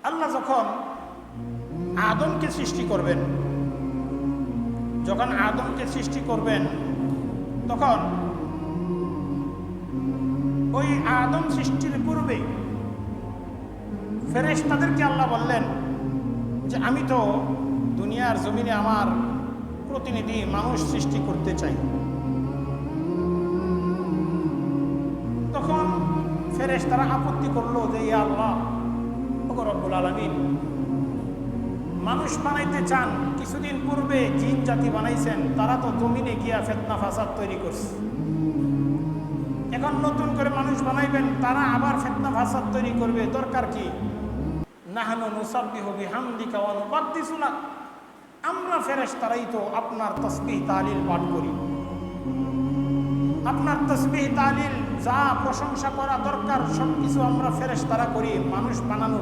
আল্লাহ যখন আদমকে সৃষ্টি করবেন, তখন ওই আদম সৃষ্টির পূর্বে ফেরেশতাদেরকে আল্লাহ বললেন যে আমি তো দুনিয়ার জমিনে আমার প্রতিনিধি মানুষ সৃষ্টি করতে চাই। তখন ফেরেশতারা আপত্তি করলো যে ইয়া আল্লাহ, ওগো রব্বুল আলামিন, মানুষ বানাইতে চান, কিছুদিন পূর্বে জিন জাতি বানাইছেন, তারা তো জমিনে গিয়া ফিতনা ফাসাদ তৈরি করছে। এখন নতুন করে মানুষ বানাইবেন, তারা আবার ফিতনা ফাসাদ তৈরি করবে, দরকার কি? নাহনু নুসাব্বিহু বিহামদিকা ওয়া নুকদ্দিসু লাক, আমরা ফেরেশতারাই তো আপনার তাসবিহ তাহলিল পাঠ করি। আপনার তাসবিহ তাহলিল যা প্রশংসা করা দরকার সবকিছু আমরা ফেরেশতারা করি। মানুষ বানানোর